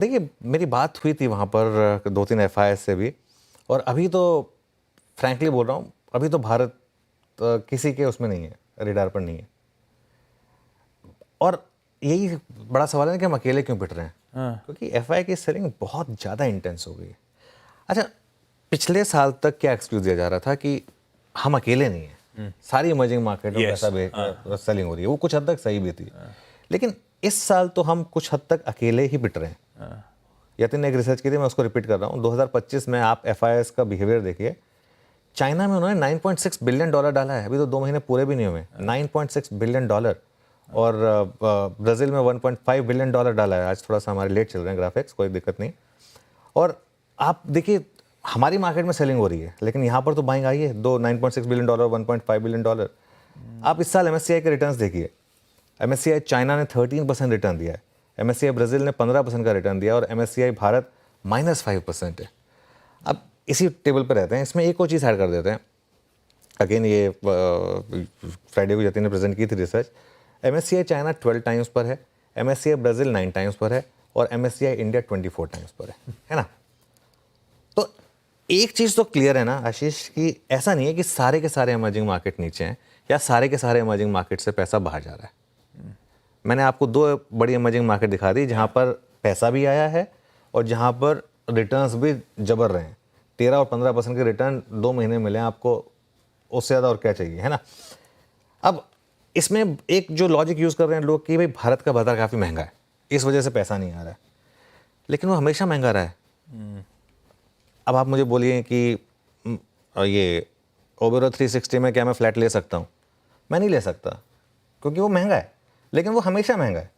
देखिए, मेरी बात हुई थी वहाँ पर 2-3 एफआईआई से भी, और अभी तो फ्रैंकली बोल रहा हूँ, अभी तो भारत किसी के उसमें नहीं है, रेडार पर नहीं है। और यही बड़ा सवाल है कि हम अकेले क्यों पिट रहे हैं। क्योंकि एफआईआई की सेलिंग बहुत ज़्यादा इंटेंस हो गई है। अच्छा, पिछले साल तक क्या एक्सक्यूज़ दिया जा रहा था कि हम अकेले नहीं हैं, सारी इमर्जिंग मार्केट में पैसा सेलिंग हो रही है, वो कुछ हद तक सही भी थी। लेकिन इस साल तो हम कुछ हद तक अकेले ही पिट रहे हैं। यतिन ने एक रिसर्च की थी, मैं उसको रिपीट कर रहा हूँ। 2025 में आप एफआईआईस का बिहेवियर देखिए। चाइना में उन्होंने $9.6 बिलियन डाला है, अभी तो 2 महीने पूरे भी नहीं हुए। $9.6 बिलियन। और ब्राज़ील में $1.5 बिलियन डाला है। आज थोड़ा सा हमारे लेट चल रहे हैं ग्राफिक्स, कोई दिक्कत नहीं। और आप देखिए, हमारी मार्केट में सेलिंग हो रही है, लेकिन यहाँ पर तो बाइंग आई है। 9.6 बिलियन, $1.5 बिलियन। आप इस साल एमएससीआई के रिटर्न्स देखिए। एमएससीआई चाइना ने 13% रिटर्न दिया है, एमएससीआई ब्राज़ील ने 15% का रिटर्न दिया, और एमएससीआई भारत -5% है। अब इसी टेबल पर रहते हैं, इसमें एक और चीज़ ऐड कर देते हैं। अगेन ये फ्राइडे को यतिन ने प्रेजेंट की थी रिसर्च। एमएससीआई चाइना 12 टाइम्स पर है, एमएससीआई ब्राज़ील 9 टाइम्स पर है, और एमएससीआई इंडिया 24 टाइम्स पर है ना। तो एक चीज़ तो क्लियर है ना आशीष, कि ऐसा नहीं है कि सारे के सारे इमर्जिंग मार्केट नीचे हैं या सारे के सारे इमर्जिंग मार्केट से पैसा बाहर जा रहा है। मैंने आपको 2 बड़ी इमर्जिंग मार्केट दिखा दी जहाँ पर पैसा भी आया है और जहाँ पर रिटर्न्स भी जबर रहे हैं। 13 और 15% के रिटर्न 2 महीने मिले हैं आपको, उससे ज़्यादा और क्या चाहिए, है ना। अब इसमें एक जो लॉजिक यूज़ कर रहे हैं लोग कि भाई भारत का बाजार काफ़ी महंगा है, इस वजह से पैसा नहीं आ रहा है, लेकिन वो हमेशा महंगा रहा है। अब आप मुझे बोलिए कि ये ओबेरो 360 में क्या मैं फ्लैट ले सकता हूँ? मैं नहीं ले सकता, क्योंकि वो महंगा है, लेकिन वो हमेशा महंगा है।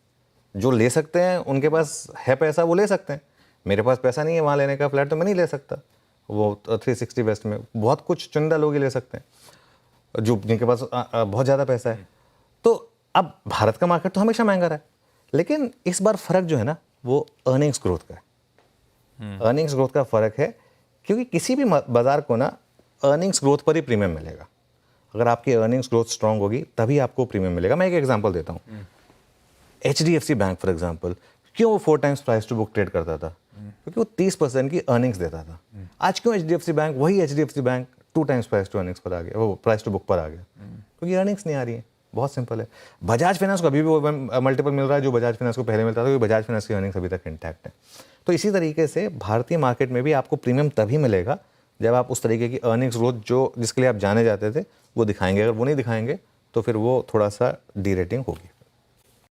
जो ले सकते हैं, उनके पास है पैसा, वो ले सकते हैं। मेरे पास पैसा नहीं है वहाँ लेने का फ्लैट, तो मैं नहीं ले सकता। वो 360 वेस्ट में बहुत कुछ चुनिंदा लोग ही ले सकते हैं, जो जिनके पास बहुत ज़्यादा पैसा है। तो अब भारत का मार्केट तो हमेशा महंगा रहा है, लेकिन इस बार फ़र्क जो है ना, वो अर्निंग्स ग्रोथ का है। अर्निंग्स ग्रोथ का फ़र्क है, क्योंकि किसी भी बाज़ार को ना अर्निंग्स ग्रोथ पर ही प्रीमियम मिलेगा। अगर आपकी अर्निंग्स ग्रोथ स्ट्रांग होगी तभी आपको प्रीमियम मिलेगा। मैं एक एग्जांपल देता हूँ। HDFC बैंक फॉर एग्जांपल, क्यों वो 4 times price to book trade करता था? क्योंकि वो 30% की अर्निंग्स देता था। आज क्यों HDFC बैंक, वही HDFC bank 2 times price to earnings पर आ गया, वो प्राइस टू बुक पर आ गया? क्योंकि अर्निंग्स नहीं आ रही है। बहुत सिंपल है। बजाज फाइनेंस को अभी भी वो मल्टीपल मिल रहा है जो बजाज फाइनेंस को पहले मिलता था, क्योंकि बजाज फाइनेंस की अर्निंग्स अभी तक इंटैक्ट है। तो इसी तरीके से भारतीय मार्केट में भी आपको प्रीमियम तभी मिलेगा जब आप उस तरीके की अर्निंग्स ग्रोथ जो जिसके लिए आप जाने जाते थे वो दिखाएंगे। अगर वो नहीं दिखाएंगे तो फिर वो थोड़ा सा डी रेटिंग होगी।